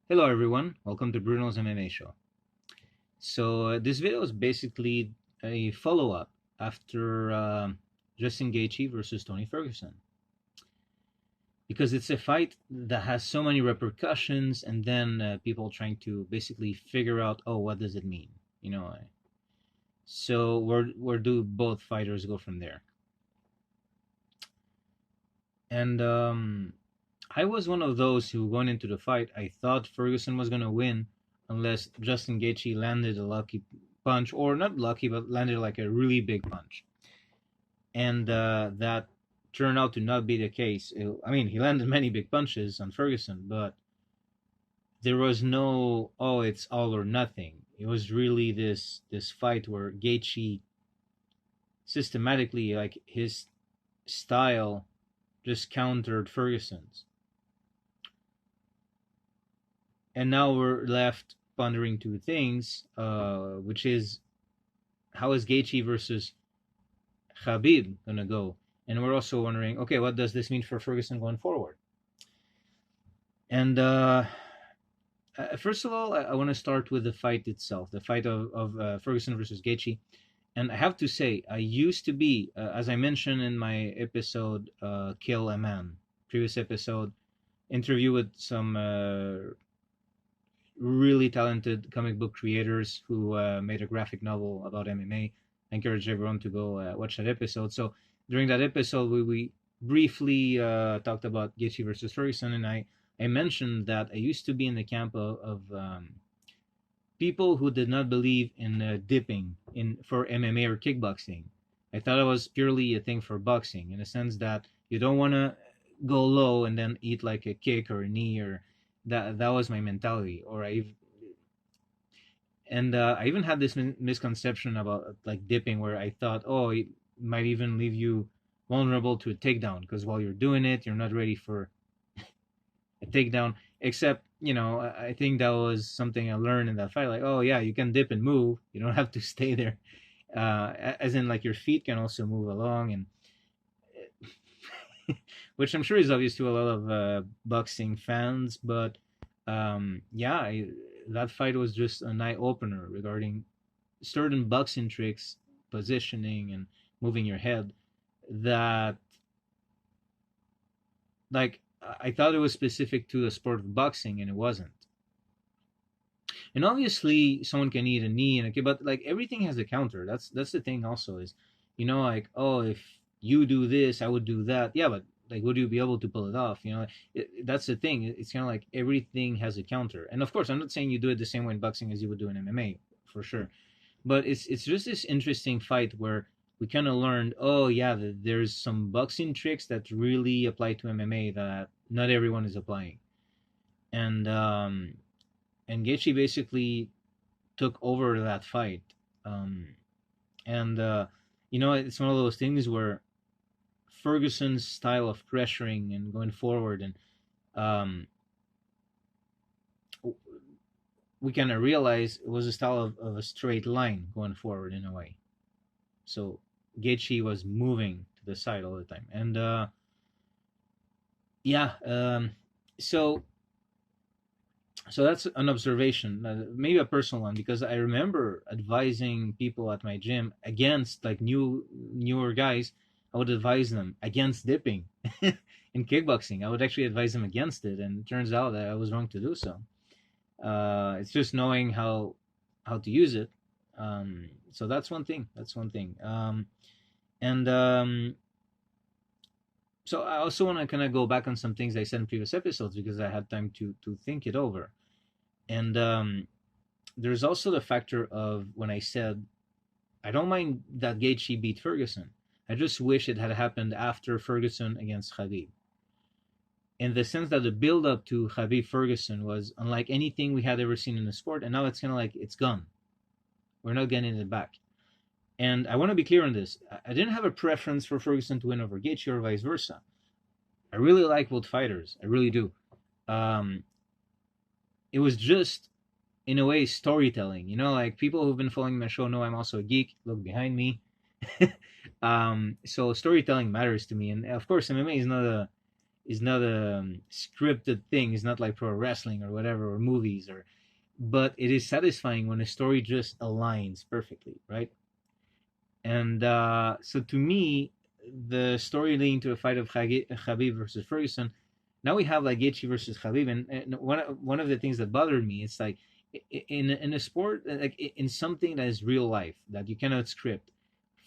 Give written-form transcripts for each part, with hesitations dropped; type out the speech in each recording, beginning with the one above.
Hello everyone, welcome to Bruno's MMA show. This video is basically a follow-up after Justin Gaethje versus Tony Ferguson, because it's a fight that has so many repercussions, and then people trying to basically figure out, oh, what does it mean? So where do both fighters go from there? And I was one of those who, going into the fight, I thought Ferguson was gonna win unless Justin Gaethje landed a lucky punch, or not lucky, but landed like a really big punch. And that turned out to not be the case. I mean, he landed many big punches on Ferguson, but there was no, oh, it's all or nothing. It was really this fight where Gaethje systematically, like his style, just countered Ferguson's. And now we're left pondering two things, which is, how is Gaethje versus Khabib gonna go? And we're also wondering, okay, what does this mean for Ferguson going forward? And first of all, I want to start with the fight itself, the fight of Ferguson versus Gaethje. And I have to say, I used to be, as I mentioned in my episode, Kill a Man, previous episode, interview with some really talented comic book creators who made a graphic novel about MMA. I encourage everyone to go watch that episode. So during that episode, we briefly talked about Gaethje versus Ferguson, and I mentioned that I used to be in the camp of people who did not believe in dipping in for MMA or kickboxing. I thought it was purely a thing for boxing, in the sense that you don't want to go low and then eat like a kick or a knee, or that was my mentality. I even had this misconception about like dipping, where I thought, oh, it might even leave you vulnerable to a takedown, because while you're doing it, you're not ready for a takedown. Except, I think that was something I learned in that fight. Like, oh yeah, you can dip and move. You don't have to stay there. As in, like, your feet can also move along, and which I'm sure is obvious to a lot of boxing fans. But yeah, that fight was just an eye opener regarding certain boxing tricks, positioning, and moving your head. That, like, I thought it was specific to the sport of boxing, and it wasn't. And obviously, someone can eat a knee and a kick, but like everything has a counter. That's the thing. Also, is, like, oh, if you do this, I would do that. Yeah, but like, would you be able to pull it off? That's the thing. It's kind of like everything has a counter. And of course, I'm not saying you do it the same way in boxing as you would do in MMA, for sure. But it's just this interesting fight where we kind of learned, oh yeah, there's some boxing tricks that really apply to MMA that not everyone is applying. And Gaethje basically took over that fight. Um, and it's one of those things where Ferguson's style of pressuring and going forward, and um, we kind of realize it was a style of a straight line going forward in a way. So Gaethje was moving to the side all the time, and yeah, so that's an observation, maybe a personal one, because I remember advising people at my gym against, like, newer guys. I would advise them against dipping in kickboxing. I would actually advise them against it, and it turns out that I was wrong to do so. It's just knowing how to use it. So that's one thing. And So I also want to kind of go back on some things I said in previous episodes, because I had time to think it over. And there's also the factor of when I said I don't mind that Gaethje beat Ferguson. I just wish it had happened after Ferguson against Khabib, in the sense that the build up to Khabib Ferguson was unlike anything we had ever seen in the sport, and now it's kind of like it's gone. We're not getting it back. And I want to be clear on this. I didn't have a preference for Ferguson to win over Gaethje or vice versa. I really like both fighters. I really do. Um, it was just, in a way, storytelling. Like, people who've been following my show know I'm also a geek. Look behind me. So storytelling matters to me. And of course, MMA is not is not a scripted thing. It's not like pro wrestling or whatever, or movies, or but it is satisfying when a story just aligns perfectly, right? And so to me, the story leading to a fight of Khabib versus Ferguson. Now we have like Gaethje versus Khabib, and one of the things that bothered me, it's like in a sport, like in something that is real life that you cannot script,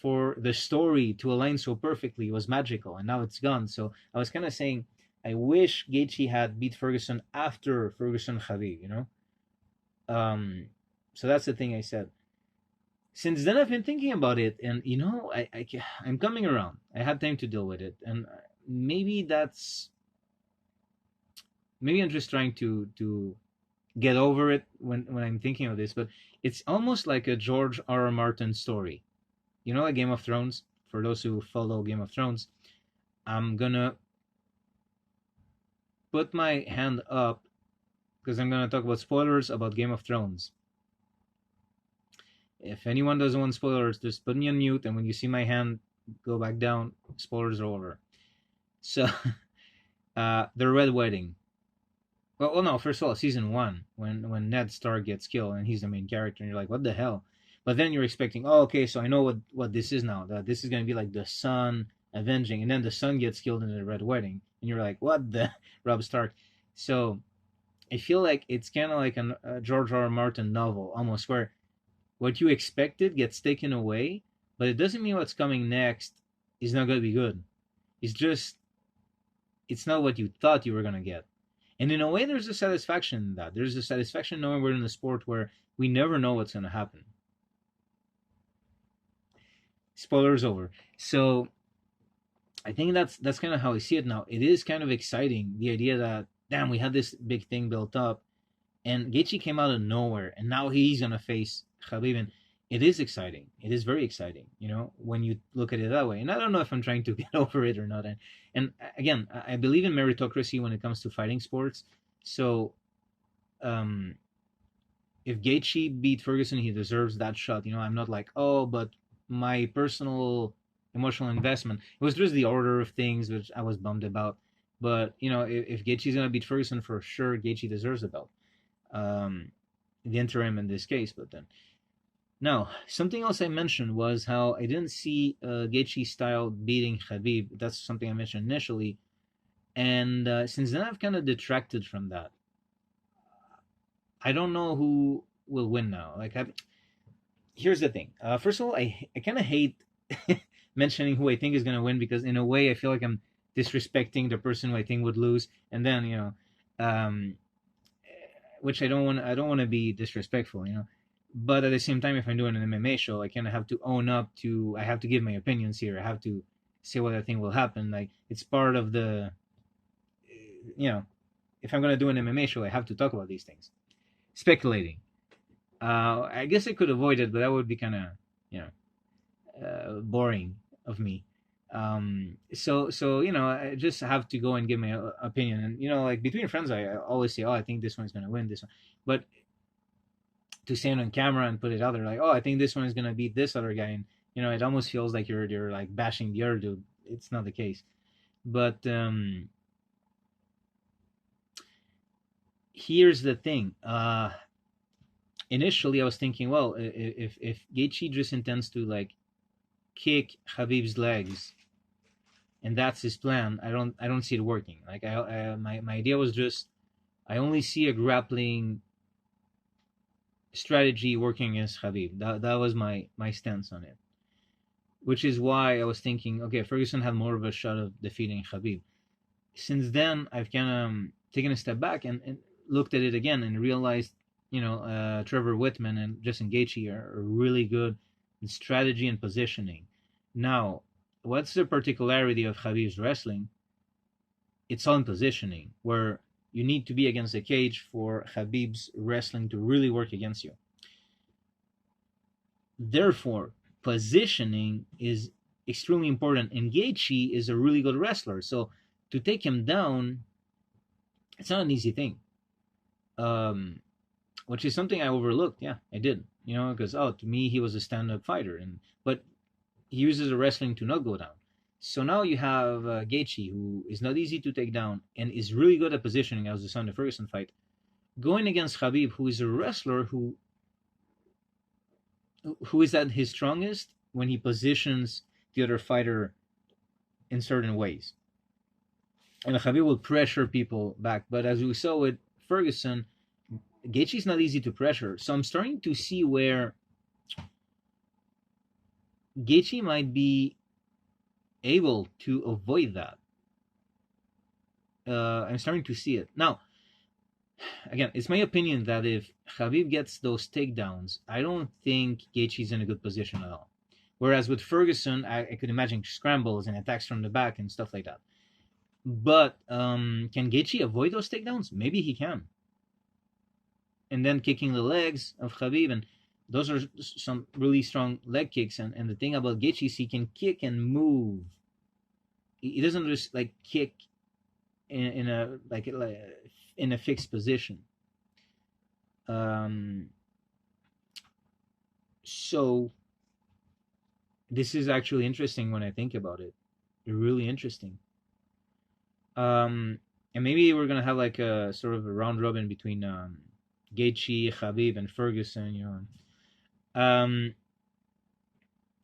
for the story to align so perfectly was magical, and now it's gone. So I was kind of saying, I wish Gaethje had beat Ferguson after Ferguson Khabib, you know. So that's the thing I said. Since then I've been thinking about it, and you know, I'm coming around. I had time to deal with it, and maybe that's maybe I'm just trying to get over it when I'm thinking of this. But it's almost like a George R.R. Martin story. You know, like Game of Thrones. For those who follow Game of Thrones, I'm gonna put my hand up because I'm gonna talk about spoilers about Game of Thrones. If anyone doesn't want spoilers, just put me on mute, and when you see my hand go back down, spoilers are over. So, the Red Wedding. Well, no. First of all, season one, when Ned Stark gets killed and he's the main character, and you're like, what the hell? But then you're expecting, oh, okay, so I know what this is now. That this is gonna be like the son avenging, and then the son gets killed in the Red Wedding, and you're like, what the Rob Stark? So I feel like it's kind of like a George R. R. Martin novel, almost, where what you expected gets taken away, but it doesn't mean what's coming next is not gonna be good. It's just it's not what you thought you were gonna get. And in a way, there's a satisfaction in that. There's a satisfaction knowing we're in a sport where we never know what's going to happen. Spoilers over. So I think that's kind of how I see it now. It is kind of exciting, the idea that, damn, we had this big thing built up, and Gaethje came out of nowhere, and now he's going to face Khabib. And it is exciting. It is very exciting, you know, when you look at it that way. And I don't know if I'm trying to get over it or not. And again, I believe in meritocracy when it comes to fighting sports. So um, if Gaethje beat Ferguson, he deserves that shot. You know, I'm not like, oh, but my personal emotional investment. It was just the order of things, which I was bummed about. But, you know, if Gaethje's going to beat Ferguson, for sure, Gaethje deserves the belt. The interim in this case, but then. Now, something else I mentioned was how I didn't see Gaethje style beating Khabib. That's something I mentioned initially. And since then, I've kind of detracted from that. I don't know who will win now. Here's the thing. First of all, I kind of hate mentioning who I think is going to win, because in a way I feel like I'm disrespecting the person who I think would lose. And then, you know, which I don't want to be disrespectful, you know. But at the same time, if I'm doing an MMA show, I kind of have to own up to, I have to give my opinions here. I have to say what I think will happen. Like, it's part of the, you know, if I'm going to do an MMA show, I have to talk about these things. Speculating. I guess I could avoid it, but that would be kind of, you know, boring of me. So you know, I just have to go and give my opinion. And you know, like between friends, I always say, oh, I think this one's gonna win this one. But to stand on camera and put it out there, like, oh, I think this one is gonna beat this other guy, and you know, it almost feels like you're like bashing the other dude. It's not the case. But here's the thing. Initially, I was thinking, well, if Gaethje just intends to like kick Khabib's legs, and that's his plan, I don't see it working. Like my idea was just, I only see a grappling strategy working against Khabib. That was my stance on it. Which is why I was thinking, okay, Ferguson had more of a shot of defeating Khabib. Since then, I've kind of taken a step back and looked at it again and realized, you know, Trevor Whitman and Justin Gaethje are really good in strategy and positioning. Now, what's the particularity of Khabib's wrestling? It's all in positioning, where you need to be against the cage for Khabib's wrestling to really work against you. Therefore, positioning is extremely important, and Gaethje is a really good wrestler. So to take him down, it's not an easy thing. Which is something I overlooked. Yeah, I did. You know, because to me he was a stand-up fighter, but he uses the wrestling to not go down. So now you have Gaethje, who is not easy to take down and is really good at positioning, as we saw in the Ferguson fight, going against Khabib, who is a wrestler who is at his strongest when he positions the other fighter in certain ways. And Khabib will pressure people back. But as we saw with Ferguson, Gaethje is not easy to pressure. So I'm starting to see where Gaethje might be able to avoid that. I'm starting to see it. Now, again, it's my opinion that if Khabib gets those takedowns, I don't think Gaethje's in a good position at all. Whereas with Ferguson, I could imagine scrambles and attacks from the back and stuff like that. But can Gaethje avoid those takedowns? Maybe he can. And then kicking the legs of Khabib, and those are some really strong leg kicks. And the thing about Gaethje is he can kick and move. He doesn't just like kick in a fixed position. So this is actually interesting when I think about it. Really interesting. And maybe we're gonna have like a sort of a round robin between Gaethje, Khabib, and Ferguson. That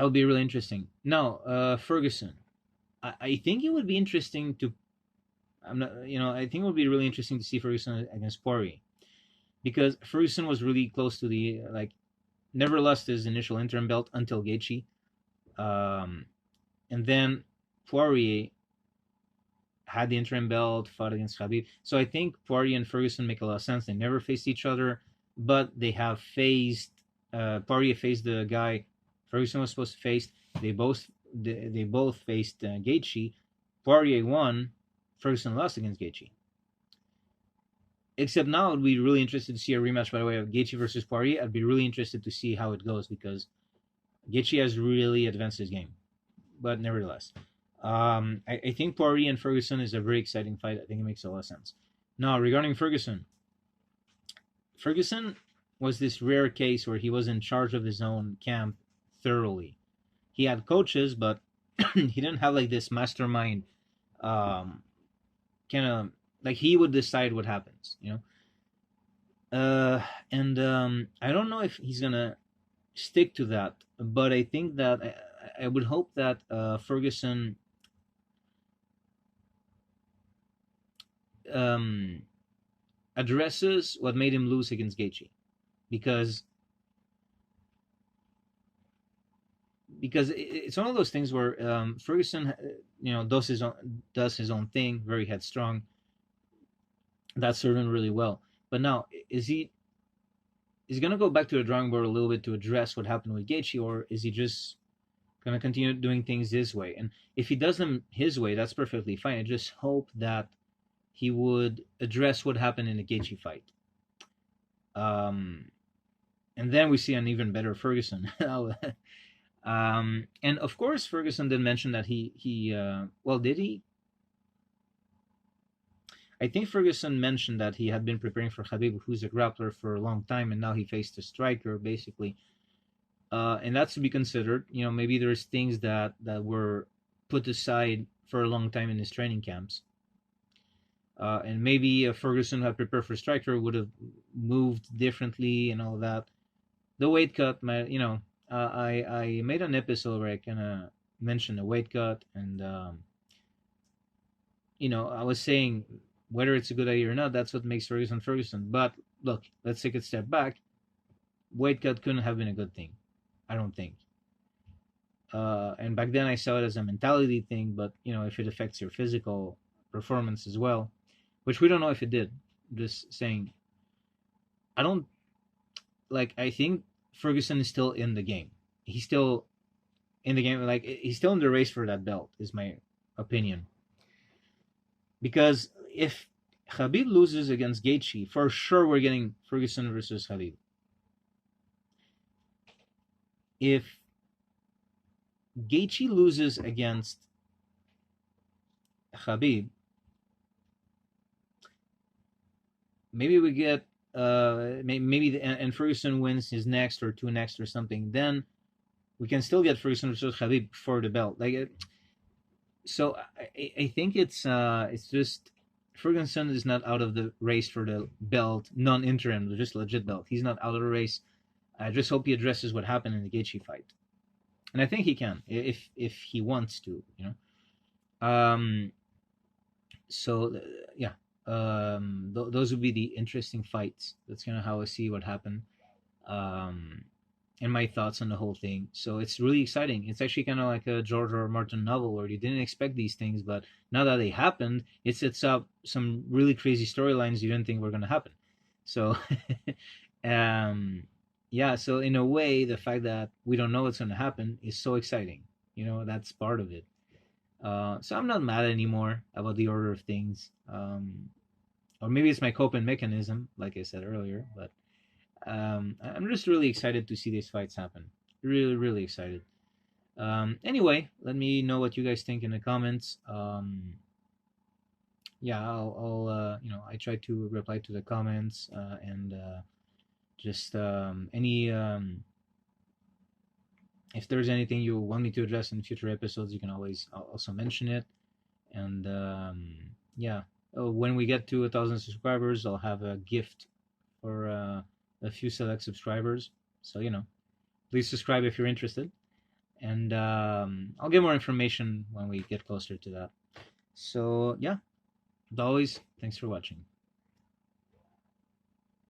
would be really interesting. Now, Ferguson. I think it would be interesting to. I'm not. I think it would be really interesting to see Ferguson against Poirier, because Ferguson was really close to the never lost his initial interim belt until Gaethje, and then Poirier had the interim belt, fought against Khabib. So I think Poirier and Ferguson make a lot of sense. They never faced each other, but they have faced. Poirier faced the guy Ferguson was supposed to face. They both faced Gaethje. Poirier won. Ferguson lost against Gaethje. Except now, I'd be really interested to see a rematch, by the way, of Gaethje versus Poirier. I'd be really interested to see how it goes because Gaethje has really advanced his game. But nevertheless, I think Poirier and Ferguson is a very exciting fight. I think it makes a lot of sense. Now, regarding Ferguson was this rare case where he was in charge of his own camp thoroughly. He had coaches, but he didn't have like this mastermind kind of like he would decide what happens, and I don't know if he's gonna stick to that, but I think that I would hope that Ferguson addresses what made him lose against Gaethje, because it's one of those things where Ferguson, does his own thing, very headstrong. That served him really well. But now, is he going to go back to the drawing board a little bit to address what happened with Gaethje, or is he just going to continue doing things his way? And if he does them his way, that's perfectly fine. I just hope that he would address what happened in the Gaethje fight. And then we see an even better Ferguson. And of course, Ferguson did mention that he did he? I think Ferguson mentioned that he had been preparing for Khabib, who's a grappler, for a long time, and now he faced a striker, basically. And that's to be considered. Maybe there's things that were put aside for a long time in his training camps. And maybe Ferguson had prepared for striker would have moved differently and all that. The weight cut, I made an episode where I kind of mentioned the weight cut, and I was saying whether it's a good idea or not, that's what makes Ferguson Ferguson. But look, let's take a step back. Weight cut couldn't have been a good thing, I don't think. And back then I saw it as a mentality thing, but if it affects your physical performance as well, which we don't know if it did. Just saying, I think Ferguson is still in the game. He's still in the game. Like, he's still in the race for that belt, is my opinion. Because if Khabib loses against Gaethje, for sure we're getting Ferguson versus Khabib. If Gaethje loses against Khabib, maybe we get and Ferguson wins his next or two next or something, then we can still get Ferguson versus Khabib for the belt. So I think it's just Ferguson is not out of the race for the belt, non-interim, just legit belt. He's not out of the race. I just hope he addresses what happened in the Gaethje fight, and I think he can if he wants to, you know. So yeah, those would be the interesting fights. That's kind of how I see what happened. Um, and my thoughts on the whole thing. So it's really exciting. It's actually kind of like a George R.R. Martin novel where you didn't expect these things, but now that they happened, it sets up some really crazy storylines you didn't think were going to happen. So, um, yeah. So in a way, the fact that we don't know what's going to happen is so exciting. You know, that's part of it. So I'm not mad anymore about the order of things. Or maybe it's my coping mechanism, like I said earlier, but I'm just really excited to see these fights happen. Really, really excited. Anyway, let me know what you guys think in the comments. Yeah, I try to reply to the comments and just any if there's anything you want me to address in future episodes, you can always also mention it. And yeah, when we get to 1,000 subscribers, I'll have a gift for a few select subscribers. So please subscribe if you're interested, and I'll get more information when we get closer to that. So yeah, as always, thanks for watching.